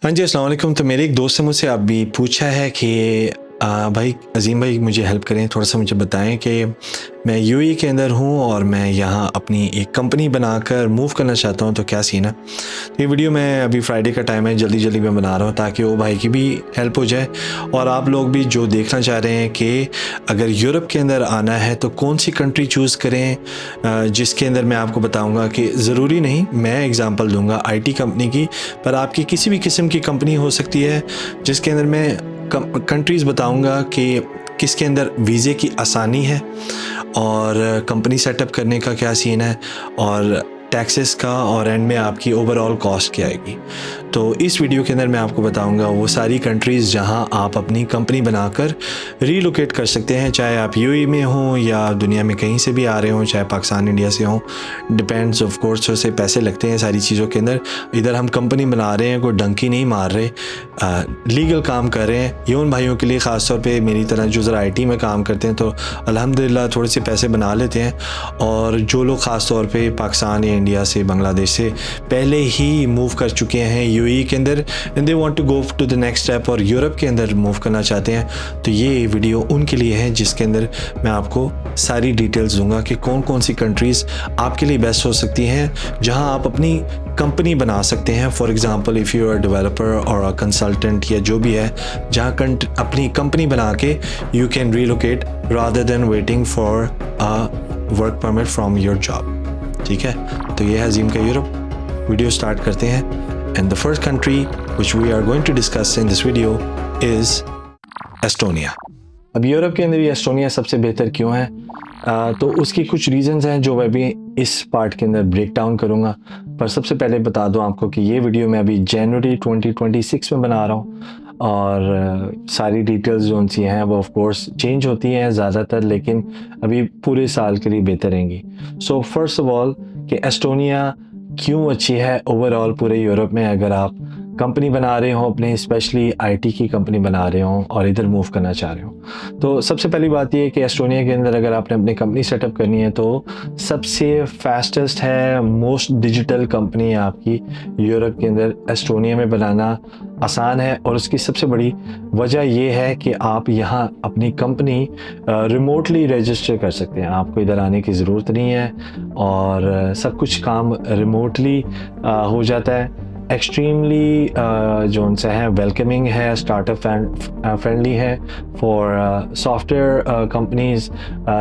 हाँ जी, अस्सलाम वालेकुम। तो मेरे एक दोस्त ने मुझसे अभी पूछा है कि भाई अज़ीम भाई मुझे हेल्प करें, थोड़ा-सा मुझे बताएँ कि मैं यूएई के अंदर हूँ और मैं यहाँ अपनी एक कंपनी बनाकर मूव करना चाहता हूँ, तो क्या सीन है? तो ये वीडियो मैं अभी फ्राइडे का टाइम है, जल्दी-जल्दी में बना रहा हूँ ताकि वो भाई की भी हेल्प हो जाए और आप लोग भी जो देखना चाह रहे हैं कि अगर यूरोप के अंदर आना है तो कौन-सी कंट्री चूज़ करें, जिसके अंदर मैं आपको बताऊँगा कि ज़रूरी नहीं, मैं एग्ज़ाम्पल दूँगा आईटी कंपनी की, पर आपकी किसी भी किस्म की कंपनी हो सकती है, जिसके अंदर मैं कंट्रीज़ बताऊँगा कि किसके अंदर वीज़े की आसानी है और कंपनी सेटअप करने का क्या सीन है और टैक्सेस का और एंड में आपकी ओवरऑल कॉस्ट क्या आएगी। तो इस वीडियो के अंदर मैं आपको बताऊंगा वो सारी कंट्रीज़ जहां आप अपनी कंपनी बनाकर रीलोकेट कर सकते हैं, चाहे आप यूएई में हों या दुनिया में कहीं से भी आ रहे हों, चाहे पाकिस्तान इंडिया से हों, डिपेंड्स ऑफ कोर्स। से पैसे लगते हैं सारी चीज़ों के अंदर। इधर हम कंपनी बना रहे हैं, कोई डंकी नहीं मार रहे, लीगल काम कर रहे हैं। ये उन भाइयों के लिए ख़ास तौर पे मेरी तरह जो ज़रा आईटी में काम करते हैं तो अल्हम्दुलिल्लाह थोड़े से पैसे बना लेते हैं, और जो लोग ख़ास तौर पे पाकिस्तान या इंडिया से, बांग्लादेश से पहले ही मूव कर चुके हैं यूएई के अंदर and they want to go to the next step और यूरोप के अंदर मूव करना चाहते हैं, तो ये वीडियो उनके लिए है जिसके अंदर मैं आपको सारी डिटेल्स दूंगा कि कौन कौन सी कंट्रीज़ आपके लिए बेस्ट हो सकती हैं जहां आप अपनी कंपनी बना सकते हैं। For example if you are developer और अ कंसल्टेंट या जो भी है, जहां अपनी कंपनी बना के you can relocate rather than waiting for a work permit from your job. ठीक है, तो ये है अज़ीम का यूरोप। वीडियो स्टार्ट करते हैं। And the first country which we are going to discuss in this video is Estonia. अब Europe के अंदर ये एस्टोनिया सबसे बेहतर क्यों है? तो उसकी कुछ रीज़न्स हैं जो मैं भी इस पार्ट के अंदर ब्रेक डाउन करूँगा। पर सबसे पहले बता दूँ आपको कि ये वीडियो मैं अभी जनवरी 2026 में बना रहा हूँ और सारी डिटेल्स जो सी हैं वो ऑफ कोर्स चेंज होती हैं ज़्यादातर, लेकिन अभी पूरे साल के लिए बेहतर रहेंगी। सो फर्स्ट ऑफ ऑल कि एस्टोनिया क्यों अच्छी है ओवरऑल पूरे यूरोप में, अगर आप कंपनी बना रहे हो अपने, स्पेशली आईटी की कंपनी बना रहे हो और इधर मूव करना चाह रहे हो। तो सबसे पहली बात ये है कि एस्टोनिया के अंदर अगर आपने अपनी कंपनी सेटअप करनी है तो सबसे फास्टेस्ट है, मोस्ट डिजिटल कंपनी है आपकी यूरोप के अंदर एस्टोनिया में बनाना आसान है। और उसकी सबसे बड़ी वजह ये है कि आप यहाँ अपनी कंपनी रिमोटली रजिस्टर कर सकते हैं, आपको इधर आने की ज़रूरत नहीं है और सब कुछ काम रिमोटली हो जाता है। एक्सट्रीमली जो उनसे है वेलकमिंग है, स्टार्टअप फ्रेंडली है for software companies,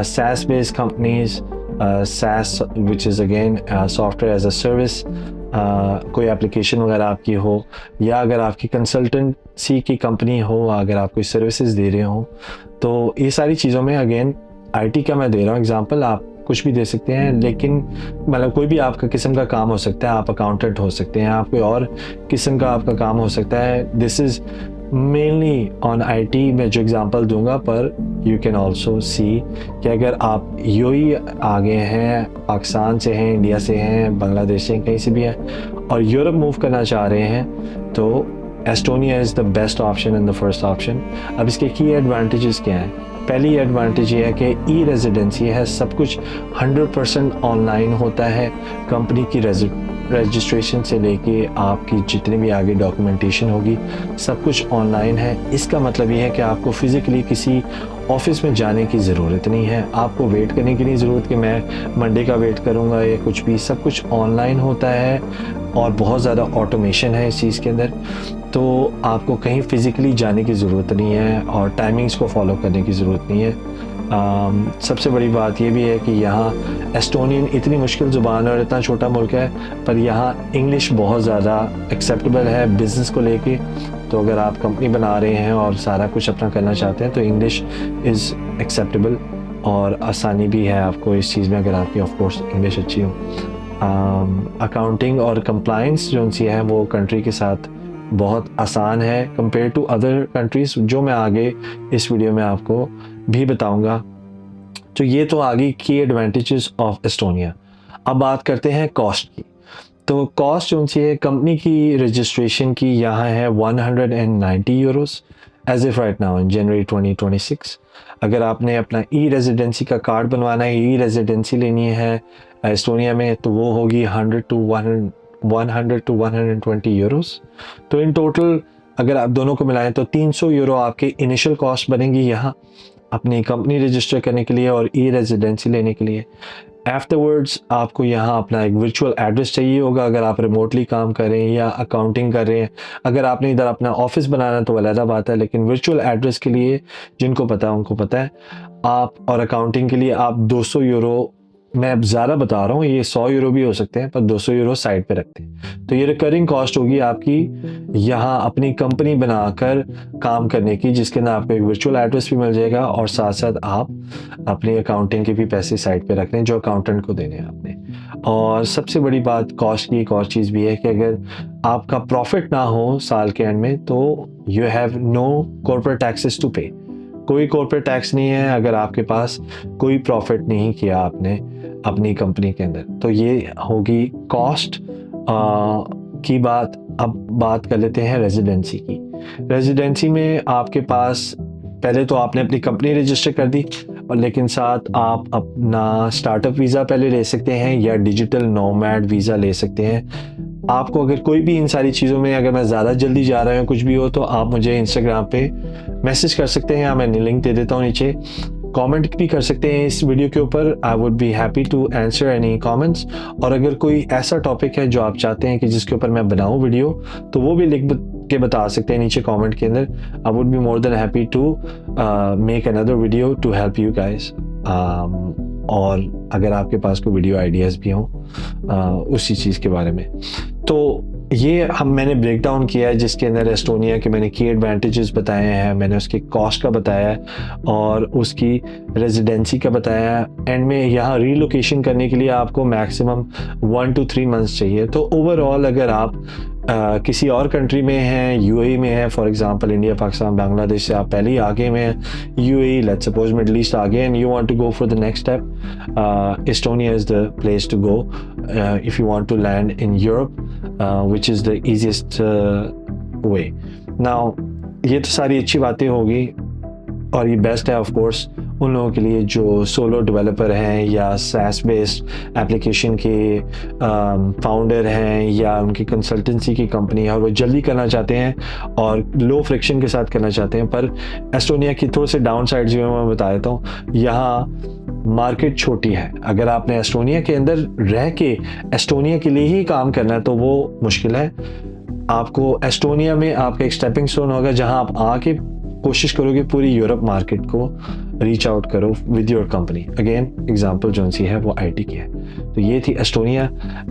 SaaS based companies, SaaS which is again software as a service. कोई एप्लीकेशन वगैरह आपकी हो या अगर आपकी कंसल्टेंसी की कंपनी हो, अगर आप कोई सर्विसेज दे रहे हो, तो ये सारी चीज़ों में अगेन आईटी का मैं दे रहा हूँ एग्जांपल, आप कुछ भी दे सकते हैं, लेकिन मतलब कोई भी आपका किस्म का काम हो सकता है। आप अकाउंटेंट हो सकते हैं, आप कोई और किस्म का आपका काम हो सकता है। This is mainly on IT मैं जो एग्जांपल दूंगा, पर यू कैन ऑल्सो सी कि अगर आप यूएई आ गए हैं, पाकिस्तान से हैं, इंडिया से हैं, बांग्लादेश से, कहीं से भी हैं और यूरोप मूव करना चाह रहे हैं, तो Estonia is the best option and the first option. अब इसके की एडवांटेजेस क्या हैं? पहली एडवांटेज ये है कि ई रेजिडेंसी है, सब कुछ 100% ऑनलाइन होता है। कंपनी की रजिस्ट्रेशन से लेके आपकी जितनी भी आगे डॉक्यूमेंटेशन होगी सब कुछ ऑनलाइन है। इसका मतलब ये है कि आपको फ़िज़िकली किसी ऑफिस में जाने की ज़रूरत नहीं है, आपको वेट करने की नहीं ज़रूरत कि मैं मंडे का वेट करूँगा या कुछ भी, सब कुछ ऑनलाइन होता है और बहुत ज़्यादा ऑटोमेशन है इस चीज़ के अंदर। तो आपको कहीं फ़िज़िकली जाने की ज़रूरत नहीं है और टाइमिंग्स को फॉलो करने की ज़रूरत नहीं है। सबसे बड़ी बात ये भी है कि यहाँ एस्टोनियन इतनी मुश्किल ज़ुबान है और इतना छोटा मुल्क है, पर यहाँ इंग्लिश बहुत ज़्यादा एक्सेप्टेबल है बिज़नेस को लेके। तो अगर आप कंपनी बना रहे हैं और सारा कुछ अपना करना चाहते हैं तो इंग्लिश इज़ एक्सेप्टेबल और आसानी भी है आपको इस चीज़ में, अगर आपकी ऑफ कोर्स इंग्लिश अच्छी हो। अकाउंटिंग और कंप्लाइंस जो उनसी है वो कंट्री के साथ बहुत आसान है कंपेयर टू अदर कंट्रीज़, जो मैं आगे इस वीडियो में आपको भी बताऊंगा। तो ये तो आगे की एडवांटेजेस ऑफ एस्टोनिया। अब बात करते हैं कॉस्ट की। तो कॉस्ट जो सी है कंपनी की रजिस्ट्रेशन की यहाँ है 190 euros as if right now in January 2026। अगर आपने अपना ई रेजिडेंसी का कार्ड बनवाना है, ई रेजिडेंसी लेनी है एस्टोनिया में, तो वो होगी 100 to 100 to 120 यूरोस। तो इन टोटल अगर आप दोनों को मिलाएं तो 300 यूरो आपके इनिशियल कॉस्ट बनेगी यहाँ अपनी कंपनी रजिस्टर करने के लिए और ई रेजिडेंसी लेने के लिए। आफ्टरवर्ड्स आपको यहाँ अपना एक वर्चुअल एड्रेस चाहिए होगा अगर आप रिमोटली काम कर रहे हैं या अकाउंटिंग कर रहे हैं। अगर आपने इधर अपना ऑफिस बनाना है तो अलग बात है, लेकिन वर्चुअल एड्रेस के लिए जिनको पता है उनको पता है। आप और अकाउंटिंग के लिए आप 200 यूरो, मैं अब ज़्यादा बता रहा हूँ, ये 100 यूरो भी हो सकते हैं, पर 200 यूरो साइड पे रखते हैं। तो ये रिकरिंग कॉस्ट होगी आपकी यहाँ अपनी कंपनी बनाकर काम करने की, जिसके अंदर आपको एक वर्चुअल एड्रेस भी मिल जाएगा और साथ साथ आप अपनी अकाउंटिंग के भी पैसे साइड पे रख रहे हैं जो अकाउंटेंट को देने हैं आपने। और सबसे बड़ी बात कॉस्ट की एक और चीज़ भी है कि अगर आपका प्रॉफिट ना हो साल के एंड में तो you have no corporate taxes to pay. कोई कॉर्पोरेट टैक्स नहीं है अगर आपके पास कोई प्रॉफिट नहीं किया आपने अपनी कंपनी के अंदर। तो ये होगी कॉस्ट की बात। अब बात कर लेते हैं रेजिडेंसी की। रेजिडेंसी में आपके पास पहले तो आपने अपनी कंपनी रजिस्टर कर दी, और लेकिन साथ आप अपना स्टार्टअप वीज़ा पहले ले सकते हैं या डिजिटल नोमैड वीज़ा ले सकते हैं। आपको अगर कोई भी इन सारी चीज़ों में अगर मैं ज़्यादा जल्दी जा रहा हूँ कुछ भी हो तो आप मुझे इंस्टाग्राम पे मैसेज कर सकते हैं या मैं लिंक दे देता हूँ नीचे। कमेंट भी कर सकते हैं इस वीडियो के ऊपर। I would be happy to answer any comments. और अगर कोई ऐसा टॉपिक है जो आप चाहते हैं कि जिसके ऊपर मैं बनाऊँ वीडियो तो वो भी लिख के बता सकते हैं नीचे कमेंट के अंदर। I would be more than happy to make another video to help you guys. और अगर आपके पास कोई वीडियो आइडियाज़ भी हों उसी चीज़ के बारे में, तो ये मैंने ब्रेक डाउन किया है जिसके अंदर एस्टोनिया के मैंने की एडवांटेजेस बताए हैं, मैंने उसके कॉस्ट का बताया है और उसकी रेजिडेंसी का बताया है। एंड में यहाँ रीलोकेशन करने के लिए आपको मैक्सिमम 1 to 3 मंथ्स चाहिए। तो ओवरऑल अगर आप किसी और कंट्री में हैं, यूएई में है, for example India, Pakistan, Bangladesh से आप पहले ही आगे में हैं, UAE, let's suppose middle east आगे, and you want to go for the next step, Estonia is the place to go if you want to land in Europe, which is the easiest way. Now ये तो सारी अच्छी बातें होगी और ये best है ऑफ कोर्स उन लोगों के लिए जो सोलो डेवलपर हैं या SaaS बेस्ड एप्लीकेशन के फाउंडर हैं या उनकी कंसल्टेंसी की कंपनी है और वो जल्दी करना चाहते हैं और लो फ्रिक्शन के साथ करना चाहते हैं। पर एस्टोनिया की थोड़े से डाउन साइड्स भी मैं बता देता हूँ। यहाँ मार्केट छोटी है। अगर आपने एस्टोनिया के अंदर रह के एस्टोनिया के लिए ही काम करना है तो वो मुश्किल है। आपको एस्टोनिया में आपका एक स्टेपिंग स्टोन होगा जहाँ आप आके कोशिश करोगे पूरी यूरोप मार्केट को रीच आउट करो with your company. Again example जो सी है वो आईटी की है। तो ये थी Estonia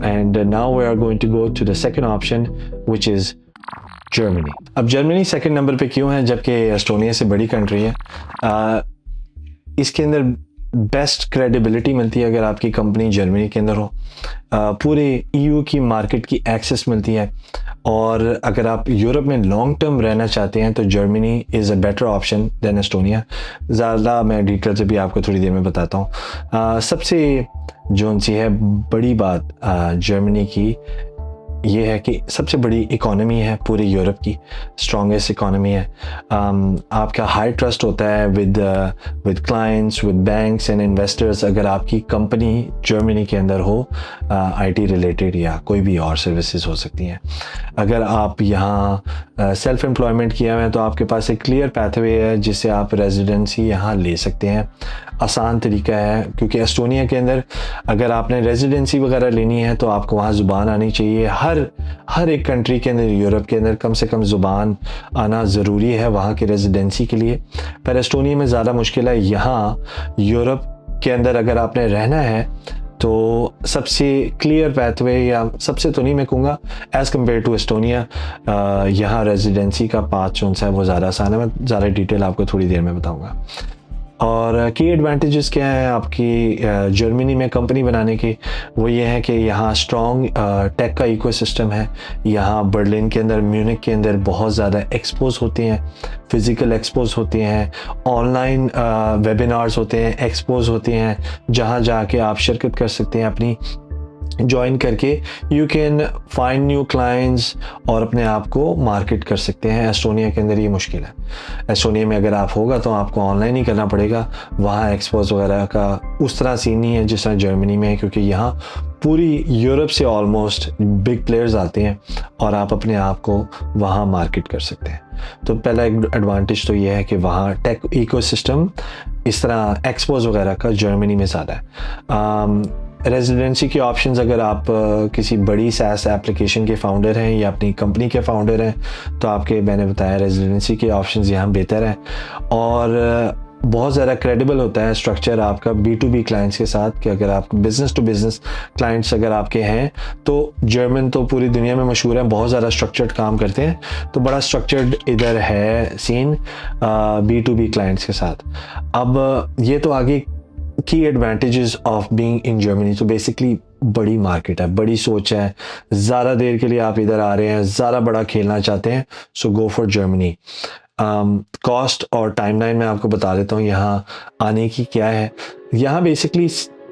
and now we are going to go to the second option which is Germany. अब जर्मनी सेकंड नंबर पे क्यों है जबकि एस्टोनिया से बड़ी कंट्री है? इसके अंदर बेस्ट क्रेडिबिलिटी मिलती है अगर आपकी कंपनी जर्मनी के अंदर हो। पूरे ईयू की मार्केट की एक्सेस मिलती है और अगर आप यूरोप में लॉन्ग टर्म रहना चाहते हैं तो Germany is a better option than Estonia. ज़्यादा मैं डिटेल से भी आपको थोड़ी देर में बताता हूँ। सबसे जो सी है बड़ी बात जर्मनी की ये है कि सबसे बड़ी इकोनॉमी है पूरी यूरोप की, स्ट्रॉन्गेस्ट इकोनॉमी है। आपका हाई ट्रस्ट होता है with clients, with banks and investors अगर आपकी कंपनी जर्मनी के अंदर हो, आईटी रिलेटेड या कोई भी और सर्विसेज हो सकती हैं। अगर आप यहाँ सेल्फ एम्प्लॉयमेंट किया हुआ है तो आपके पास एक क्लियर पैथवे है जिससे आप रेजिडेंसी यहाँ ले सकते हैं। आसान तरीका है क्योंकि एस्टोनिया के अंदर अगर आपने रेजिडेंसी वगैरह लेनी है तो आपको वहाँ ज़ुबान आनी चाहिए। हर एक कंट्री के अंदर यूरोप के अंदर कम से कम ज़ुबान आना ज़रूरी है वहाँ की रेजिडेंसी के लिए। पर एस्टोनिया में ज़्यादा मुश्किल है। यहाँ यूरोप के अंदर अगर आपने रहना है तो सबसे क्लियर पैथवे, या सबसे तो नहीं मैं कहूँगा, एज़ कम्पेयर टू एस्टोनिया यहाँ रेजिडेंसी का पाथ जो है वो ज़्यादा आसान है। मैं ज़्यादा डिटेल आपको थोड़ी देर में बताऊँगा। और की एडवांटेजेस क्या है आपकी जर्मनी में कंपनी बनाने की? वो ये है कि यहाँ स्ट्रॉन्ग टेक का इकोसिस्टम है। यहाँ बर्लिन के अंदर, म्यूनिक के अंदर बहुत ज़्यादा एक्सपोज होते हैं, फिज़िकल एक्सपोज होते हैं, ऑनलाइन वेबिनार्स होते हैं, एक्सपोज होते हैं, जहाँ जाके आप शिरकत कर सकते हैं अपनी ज्वाइन करके। You can find new clients और अपने आप को मार्केट कर सकते हैं। एस्टोनिया के अंदर ये मुश्किल है। एस्टोनिया में अगर आप होगा तो आपको ऑनलाइन ही करना पड़ेगा। वहाँ एक्सपोज वगैरह का उस तरह सीन नहीं है जिस तरह जर्मनी में है, क्योंकि यहाँ पूरी यूरोप से ऑलमोस्ट बिग प्लेयर्स आते हैं और आप अपने आप को वहाँ मार्केट कर सकते हैं। तो पहला एक एडवांटेज तो ये है कि वहाँ टेक इकोसिस्टम इस तरह एक्सपोज वगैरह का जर्मनी में ज़्यादा है। रेजिडेंसी के ऑप्शंस, अगर आप किसी बड़ी सैस एप्लीकेशन के फाउंडर हैं या अपनी कंपनी के फाउंडर हैं तो आपके, मैंने बताया, रेजिडेंसी के ऑप्शंस यहाँ बेहतर हैं और बहुत ज़्यादा क्रेडिबल होता है स्ट्रक्चर आपका B2B क्लाइंट्स के साथ, कि अगर आप बिज़नेस टू बिज़नेस क्लाइंट्स अगर आपके हैं तो जर्मन तो पूरी दुनिया में मशहूर है, बहुत ज़्यादा स्ट्रक्चर्ड काम करते हैं, तो बड़ा स्ट्रक्चर्ड इधर है सीन B2B क्लाइंट्स के साथ। अब ये तो आगे की advantages of being in Germany. तो बेसिकली बड़ी मार्केट है, बड़ी सोच है, ज़्यादा देर के लिए आप इधर आ रहे हैं, ज़्यादा बड़ा खेलना चाहते हैं, सो गो फॉर जर्मनी। कॉस्ट और टाइमलाइन मैं आपको बता देता हूँ यहाँ आने की क्या है। यहाँ बेसिकली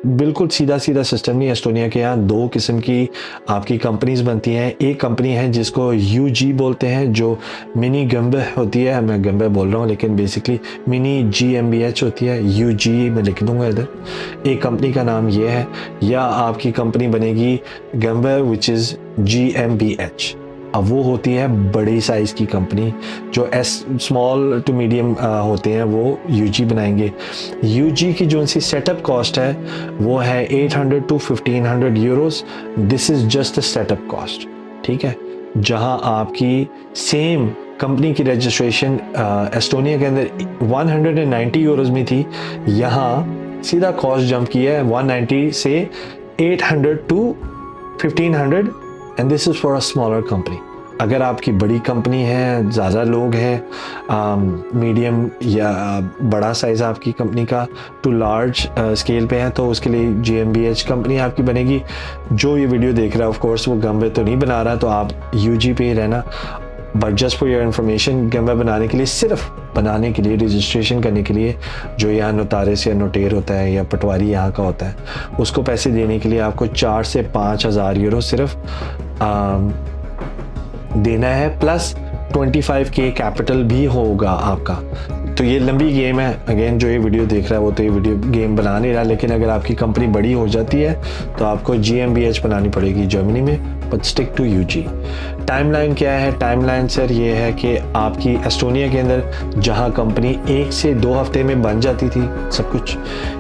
बिल्कुल सीधा सीधा सिस्टम नहीं है। एस्टोनिया के यहाँ दो किस्म की आपकी कंपनीज बनती हैं। एक कंपनी है जिसको UG बोलते हैं, जो मिनी गम्बे होती है, मैं गम्बे बोल रहा हूँ लेकिन बेसिकली मिनी GmbH होती है, UG मैं लिख दूंगा इधर। एक कंपनी का नाम ये है, या आपकी कंपनी बनेगी गम्बे विच इज़ GmbH। अब वो होती है बड़ी साइज़ की कंपनी, जो स्मॉल टू मीडियम होते हैं वो UG बनाएंगे। UG की जो सी सेटअप कॉस्ट है वो है 800 to 1500 Euros. This is just the setup cost, ठीक है। जहां आपकी सेम कंपनी की रजिस्ट्रेशन एस्टोनिया के अंदर 190 यूरोस में थी, यहाँ सीधा कॉस्ट जंप किया है 190 से 800 to 1500, and this is for a smaller company. अगर आपकी बड़ी कंपनी है, ज़्यादा लोग हैं, मीडियम या बड़ा साइज़ आपकी कंपनी का टू लार्ज स्केल पे है, तो उसके लिए GmbH कंपनी आपकी बनेगी। जो ये वीडियो देख रहा है ऑफ कोर्स वो गम्बे तो नहीं बना रहा, तो आप UG पे ही रहना। But just for your information, गम्बे बनाने के लिए, सिर्फ बनाने के लिए, रजिस्ट्रेशन करने के लिए, जो यहाँ नोटारिस या नोटेर होता है या पटवारी यहाँ का होता है, उसको पैसे देने के लिए आपको 4 से 5,000 यूरो सिर्फ देना है, प्लस 25K कैपिटल भी होगा आपका। तो ये लंबी गेम है। अगेन जो ये वीडियो देख रहा है वो तो ये वीडियो गेम बना नहीं रहा, लेकिन अगर आपकी कंपनी बड़ी हो जाती है तो आपको GmbH बनानी पड़ेगी जर्मनी में, but stick to UG। Timeline क्या है? टाइमलाइन सर ये है कि आपकी एस्टोनिया के अंदर जहां कंपनी 1 से 2 हफ्ते में बन जाती थी सब कुछ,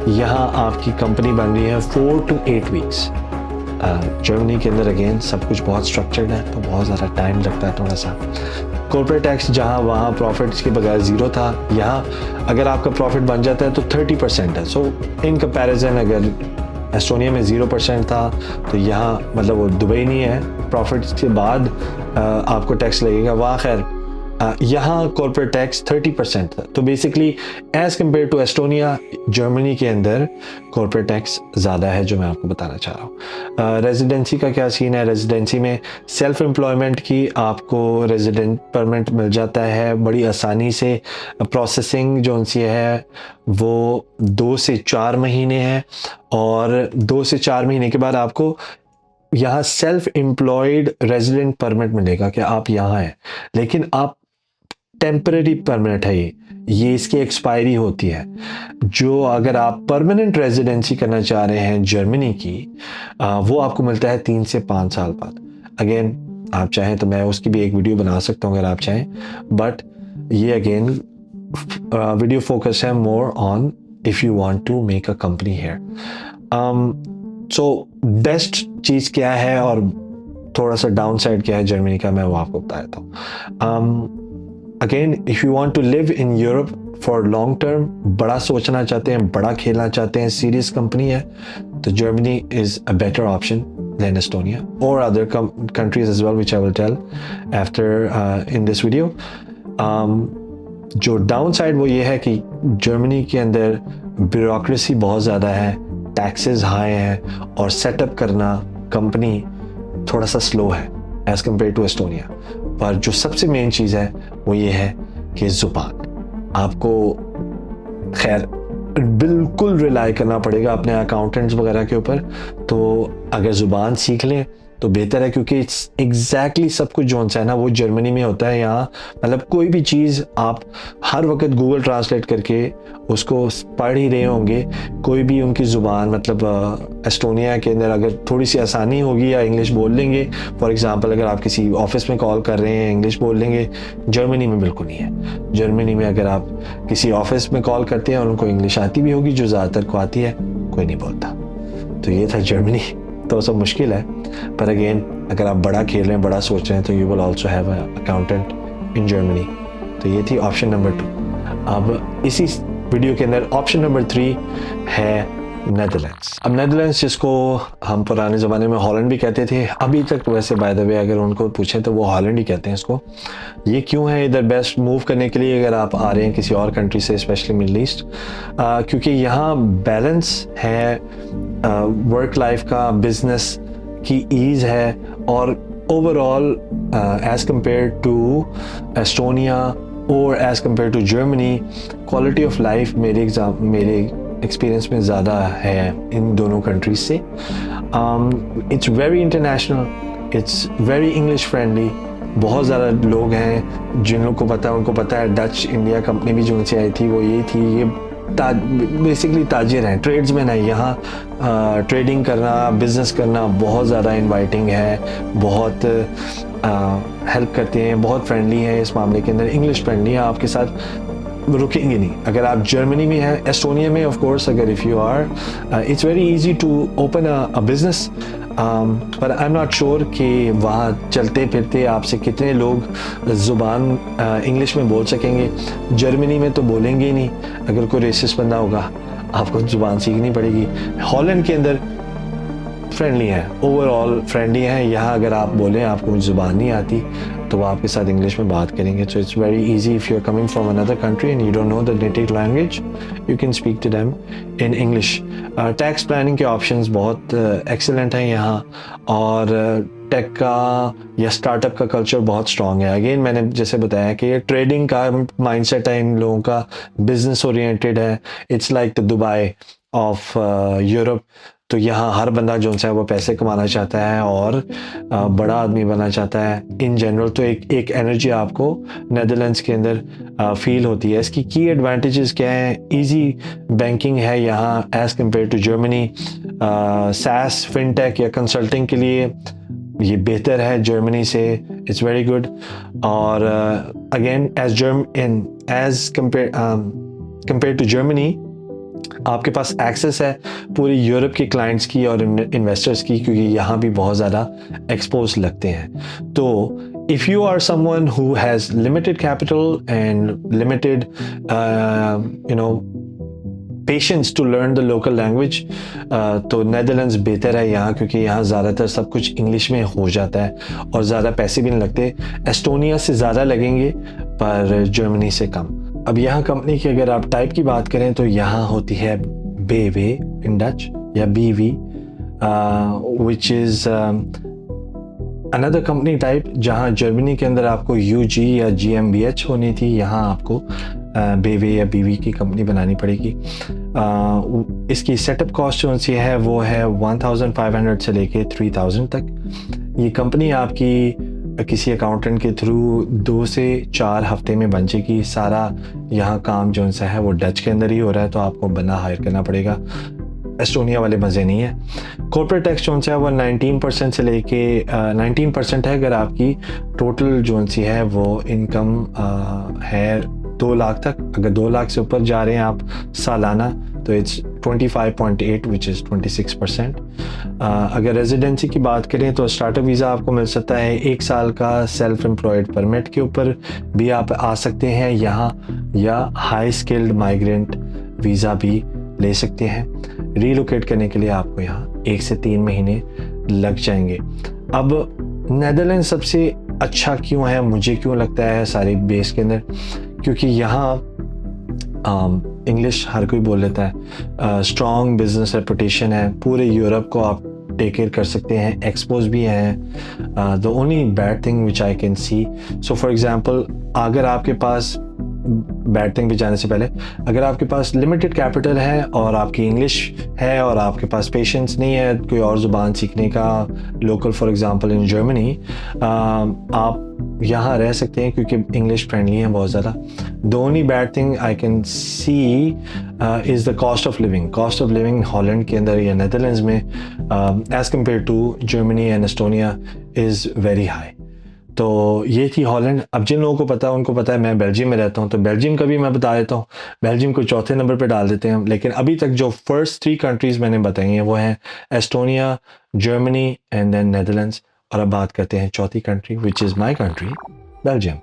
यहाँ आपकी कंपनी बन रही है 4 to 8 वीक्स। जर्मनी के अंदर अगेन सब कुछ बहुत स्ट्रक्चर्ड है, तो बहुत ज़्यादा टाइम लगता है थोड़ा सा। कॉर्पोरेट टैक्स जहाँ वहाँ प्रॉफिट्स के बगैर ज़ीरो था, यहाँ अगर आपका प्रॉफिट बन जाता है तो 30% है। सो इन कंपैरिजन अगर एस्टोनिया में 0% था तो यहाँ मतलब वो दुबई नहीं है, प्रॉफिट्स के बाद आपको टैक्स लगेगा। वहाँ खैर यहाँ कॉर्पोरेट टैक्स 30% था। तो basically as compare to Estonia, Germany के अंदर कॉर्पोरेट टैक्स ज़्यादा है, जो मैं आपको बताना चाह रहा हूँ। रेजिडेंसी का क्या सीन है? रेजिडेंसी में सेल्फ एम्प्लॉयमेंट की आपको रेजिडेंट परमिट मिल जाता है बड़ी आसानी से। प्रोसेसिंग जो सी है वो 2 से 4 महीने है, और 2 से 4 महीने के बाद आपको यहाँ सेल्फ एम्प्लॉयड रेजिडेंट परमिट मिलेगा कि आप यहाँ हैं, लेकिन आप टेम्परेरी परमिट है ये इसकी एक्सपायरी होती है। जो अगर आप परमानेंट रेजिडेंसी करना चाह रहे हैं जर्मनी की, वो आपको मिलता है 3 से 5 साल बाद। अगेन आप चाहें तो मैं उसकी भी एक वीडियो बना सकता हूँ अगर आप चाहें, बट ये अगेन वीडियो फोकस है more on if you want to make a company here. So best चीज़ क्या है और थोड़ा सा डाउन साइड क्या है जर्मनी का, मैं वो आपको बता देता हूँ। Again if you want to live in Europe for long term, बड़ा सोचना चाहते हैं, बड़ा खेलना चाहते हैं, सीरियस कंपनी है, तो Germany is a better option than Estonia और other countries as well, which I will tell after in this video. जो डाउन साइड वो ये है कि जर्मनी के अंदर ब्यूरोक्रेसी बहुत ज़्यादा है, टैक्सेस हाई हैं, और सेटअप करना कंपनी थोड़ा सा स्लो है एज़ कम्पेयर टू एस्टोनिया। पर जो सबसे मेन चीज़ है वो ये है कि ज़ुबान आपको खैर बिल्कुल रिलाई करना पड़ेगा अपने अकाउंटेंट्स वगैरह के ऊपर। तो अगर ज़ुबान सीख लें तो बेहतर है, क्योंकि इट्स एग्जैक्टली सब कुछ जो है ना वो जर्मनी में होता है। यहाँ मतलब कोई भी चीज़ आप हर वक्त गूगल ट्रांसलेट करके उसको पढ़ ही रहे होंगे। कोई भी उनकी ज़ुबान मतलब एस्टोनिया के अंदर अगर थोड़ी सी आसानी होगी या इंग्लिश बोल लेंगे, फॉर एग्ज़ाम्पल अगर आप किसी ऑफिस में कॉल कर रहे हैं इंग्लिश बोल लेंगे। जर्मनी में बिल्कुल नहीं है। जर्मनी में अगर आप किसी ऑफिस में कॉल करते हैं और उनको इंग्लिश आती भी होगी, जो ज़्यादातर को आती है, कोई नहीं बोलता। तो ये था जर्मनी। तो सब मुश्किल है, पर अगेन अगर आप बड़ा खेल रहे हैं, बड़ा सोच रहे हैं, तो you will also have a accountant in Germany. तो ये थी ऑप्शन नंबर 2। अब इसी वीडियो के अंदर ऑप्शन नंबर 3 है नेदरलैंड्स। अब नेदरलैंड्स, जिसको हम पुराने ज़माने में हॉलैंड भी कहते थे, अभी तक वैसे बाय द वे अगर उनको पूछें तो वो हॉलैंड ही कहते हैं इसको। ये क्यों है इधर बेस्ट मूव करने के लिए अगर आप आ रहे हैं किसी और कंट्री से, स्पेशली मिडल ईस्ट? क्योंकि यहाँ बैलेंस है वर्क लाइफ का, बिजनेस की ईज़ है, और overall as compare to Estonia और as compare to Germany, quality of life मेरे एक्सपीरियंस में ज़्यादा है इन दोनों कंट्रीज से। It's very international, it's very English friendly. बहुत ज़्यादा लोग हैं जिन लोगों को पता है, उनको पता है डच इंडिया कंपनी भी जो उनसे आई थी वो ये थी। ये बेसिकली ताजिर हैं, ट्रेड्समैन है। यहाँ ट्रेडिंग करना, बिजनेस करना बहुत ज़्यादा इनवाइटिंग है, बहुत हेल्प करते हैं, बहुत फ्रेंडली हैं इस मामले के अंदर, इंग्लिश फ्रेंडली है, आपके साथ रुकेंगे नहीं। अगर आप जर्मनी में हैं, एस्टोनिया में ऑफ कोर्स अगर if you are, it's very easy to open a business, पर आई एम नॉट श्योर कि वहाँ चलते फिरते आपसे कितने लोग ज़ुबान इंग्लिश में बोल सकेंगे। जर्मनी में तो बोलेंगे ही नहीं। अगर कोई रेसिस्ट बंदा होगा आपको ज़ुबान सीखनी पड़ेगी। हॉलैंड के अंदर फ्रेंडली है, ओवरऑल फ्रेंडली है। यहाँ अगर आप बोलें आपको ज़ुबान नहीं आती तो वो आपके साथ इंग्लिश में बात करेंगे। So it's very easy if you are coming from another country and you don't know the native language, you can speak to them in English. Tax planning के ऑप्शंस बहुत एक्सीलेंट हैं यहाँ, और टेक का या स्टार्टअप का culture बहुत strong है। अगेन मैंने जैसे बताया कि ये ट्रेडिंग का माइंडसेट है इन लोगों का, बिजनेस ओरिएंटेड है। It's like the Dubai of Europe. तो यहाँ हर बंदा जो है वो पैसे कमाना चाहता है और बड़ा आदमी बनना चाहता है इन जनरल। तो एक एनर्जी आपको नेदरलैंड्स के अंदर फील होती है। इसकी की एडवांटेजेस क्या हैं? इजी बैंकिंग है यहाँ as compare to Germany. SaaS fintech या कंसल्टिंग के लिए ये बेहतर है जर्मनी से, इट्स वेरी गुड। और again as compared to Germany आपके पास एक्सेस है पूरी यूरोप के क्लाइंट्स की और इन्वेस्टर्स की, क्योंकि यहाँ भी बहुत ज़्यादा एक्सपोज लगते हैं। तो if you are someone who has limited capital and limited patience to learn the local language, तो नेदरलैंड्स बेहतर है यहाँ, क्योंकि यहाँ ज़्यादातर सब कुछ इंग्लिश में हो जाता है और ज़्यादा पैसे भी नहीं लगते। एस्टोनिया से ज़्यादा लगेंगे पर जर्मनी से कम। अब यहाँ कंपनी की अगर आप टाइप की बात करें तो यहाँ होती है बेवे इन डच या बीवी, which is another company type. जहाँ जर्मनी के अंदर आपको यूजी या जीएमबीएच होनी थी, यहाँ आपको बेवे या बीवी की कंपनी बनानी पड़ेगी। इसकी सेटअप कॉस्ट जो सी है वो है 1500 से लेके 3000 तक। ये कंपनी आपकी किसी अकाउंटेंट के थ्रू 2 से 4 हफ्ते में बन जाएगी। सारा यहाँ काम जो सा है वो डच के अंदर ही हो रहा है, तो आपको बंदा हायर करना पड़ेगा। एस्टोनिया वाले मज़े नहीं है। कॉर्पोरेट टैक्स जो सा है वो 19% से लेके 19% है अगर आपकी टोटल जो सी है वो इनकम है 2 लाख तक। अगर 2 लाख से ऊपर जा रहे हैं आप सालाना तो इट्स 25.8 विच इज़ 26%। अगर रेजिडेंसी की बात करें तो स्टार्टअप वीज़ा आपको मिल सकता है 1 साल का सेल्फ एम्प्लॉयड परमिट के ऊपर भी आप आ सकते हैं यहाँ, या हाई स्किल्ड माइग्रेंट वीज़ा भी ले सकते हैं। रीलोकेट करने के लिए आपको यहाँ 1 से 3 महीने लग जाएंगे। अब नेदरलैंड सबसे अच्छा क्यों है, मुझे क्यों लगता है सारी बेस के अंदर, क्योंकि यहाँ इंग्लिश हर कोई बोल लेता है, स्ट्रॉन्ग बिजनेस रेपुटेशन है, पूरे यूरोप को आप टेक केयर कर सकते हैं, एक्सपोज भी हैं। The only bad thing which I can C, so for example अगर आपके पास बैड थिंग पे जाने से पहले, अगर आपके पास लिमिटेड कैपिटल है और आपकी इंग्लिश है और आपके पास पेशेंस नहीं है कोई और ज़ुबान सीखने का, local for example in Germany, आप यहाँ रह सकते हैं क्योंकि इंग्लिश फ्रेंडली है बहुत ज़्यादा। The only bad thing I can see is the cost of living. Cost of living Holland के अंदर या नेदरलैंड्स में as compare to Germany and Estonia is very high. तो ये थी हॉलैंड। अब जिन लोगों को पता है उनको पता है मैं बेल्जियम में रहता हूँ, तो बेल्जियम का भी मैं बता देता हूँ। बेल्जियम को चौथे नंबर पे डाल देते हैं, लेकिन अभी तक जो फर्स्ट 3 कंट्रीज़ मैंने बताई हैं वो हैं Estonia, Germany and then Netherlands. और अब बात करते हैं चौथी country which is my country, Belgium.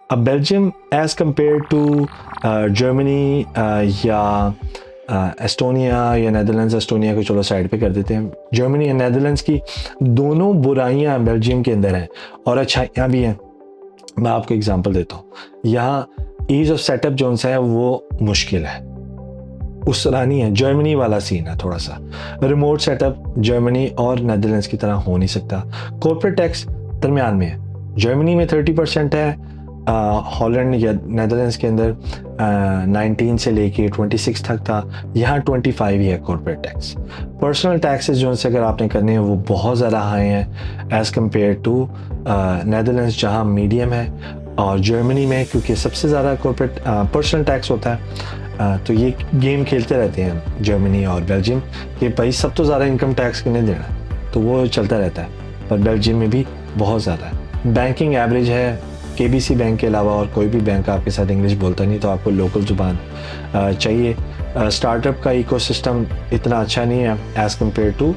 अब Belgium as compare to Germany या एस्टोनिया या नेदरलैंड्स, एस्टोनिया को चलो साइड पे कर देते हैं, जर्मनी या नेदरलैंड्स की दोनों बुराइयां बेल्जियम के अंदर हैं और अच्छाइयाँ भी हैं। मैं आपको एग्जांपल देता हूँ। यहाँ ईज़ ऑफ सेटअप जो सा है वो मुश्किल है, उस तरह नहीं है, जर्मनी वाला सीन है थोड़ा सा। रिमोट सेटअप जर्मनी और नेदरलैंड्स की तरह हो नहीं सकता। कॉर्पोरेट टैक्स दरमियान में है, जर्मनी में 30% है, हॉलैंड या नेदरलैंड्स के अंदर 19 से लेके 26 तक था, यहाँ 25 ही है कॉर्पोरेट टैक्स। पर्सनल टैक्सेस जो से अगर आपने करने हैं वो बहुत ज़्यादा हाई हैं एज़ कम्पेयर टू नेदरलैंड्स जहाँ मीडियम है, और जर्मनी में क्योंकि सबसे ज़्यादा कॉर्पोरेट पर्सनल टैक्स होता है। तो ये गेम खेलते रहते हैं जर्मनी और बेल्जियम कि भाई सब तो ज़्यादा इनकम टैक्स किन्हें देना, तो वो चलता रहता है। पर बेल्जियम में भी बहुत ज़्यादा है। बैंकिंग एवरेज है, केबीसी बैंक के अलावा और कोई भी बैंक आपके साथ इंग्लिश बोलता नहीं, तो आपको लोकल ज़ुबान चाहिए। स्टार्टअप का इकोसिस्टम इतना अच्छा नहीं है as compare to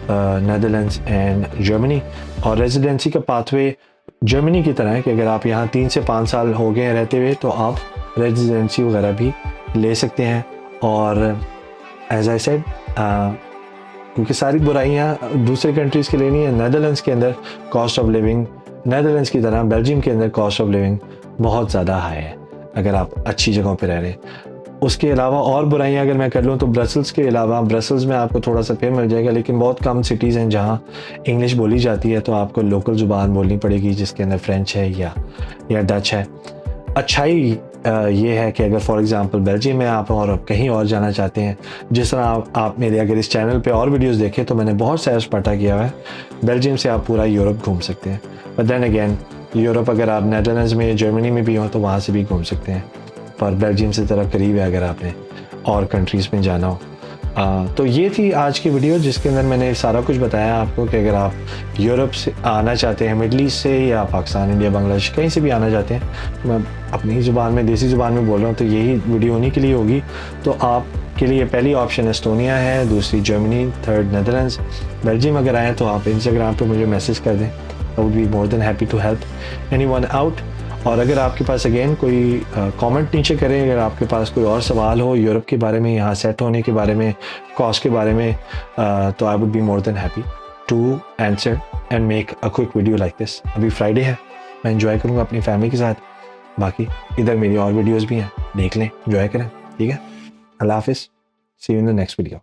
Netherlands and Germany. और रेजिडेंसी का पाथवे जर्मनी की तरह है कि अगर आप यहाँ 3 से 5 साल हो गए हैं रहते हुए तो आप रेजिडेंसी वगैरह भी ले सकते हैं। और एज आई सेड, क्योंकि सारी बुराइयाँ दूसरे कंट्रीज़ के लिए नहीं है, नेदरलैंड्स के अंदर कॉस्ट ऑफ लिविंग नेदरलैंड्स की तरह बेल्जियम के अंदर कॉस्ट ऑफ लिविंग बहुत ज़्यादा हाई है अगर आप अच्छी जगहों पे रह रहे हैं। उसके अलावा और बुराइयां अगर मैं कर लूँ तो ब्रसल्स के अलावा, ब्रसल्स में आपको थोड़ा सा फिर मिल जाएगा, लेकिन बहुत कम सिटीज़ हैं जहाँ इंग्लिश बोली जाती है, तो आपको लोकल ज़ुबान बोलनी पड़ेगी जिसके अंदर फ्रेंच है या डच है। अच्छाई ये है कि अगर फॉर एग्जांपल बेल्जियम में आप और कहीं और जाना चाहते हैं, जिस तरह आप मेरे अगर इस चैनल पे और वीडियोस देखें तो मैंने बहुत सैर सपाटा किया हुआ है, बेल्जियम से आप पूरा यूरोप घूम सकते हैं। बट देन अगेन यूरोप अगर आप नेदरलैंड्स में या जर्मनी में भी हो तो वहाँ से भी घूम सकते हैं, पर बेल्जियम से तरफ करीब है अगर आपने और कंट्रीज़ में जाना हो। तो ये थी आज की वीडियो जिसके अंदर मैंने सारा कुछ बताया आपको कि अगर आप यूरोप से आना चाहते हैं, मिडल ईस्ट से या पाकिस्तान, इंडिया, बांग्लादेश कहीं से भी आना चाहते हैं, मैं अपनी ज़ुबान में देसी ज़ुबान में बोल रहा हूँ, तो यही वीडियो उन्हीं के लिए होगी। तो आपके लिए पहली ऑप्शन एस्टोनिया है, दूसरी जर्मनी, थर्ड नेदरलैंड्स। बेल्जियम अगर आएँ तो आप इंस्टाग्राम पर मुझे मैसेज कर दें, I would be more than happy to help anyone out. और अगर आपके पास अगेन कोई कमेंट नीचे करें, अगर आपके पास कोई और सवाल हो यूरोप के बारे में, यहाँ सेट होने के बारे में, कॉस्ट के बारे में, तो I would be more than happy to answer and make a quick video like this. अभी फ्राइडे है, मैं एंजॉय करूँगा अपनी फैमिली के साथ। बाकी इधर मेरी और वीडियोज़ भी हैं, देख लें, एंजॉय करें, ठीक है। अल्लाह हाफिज़, see you in the next video.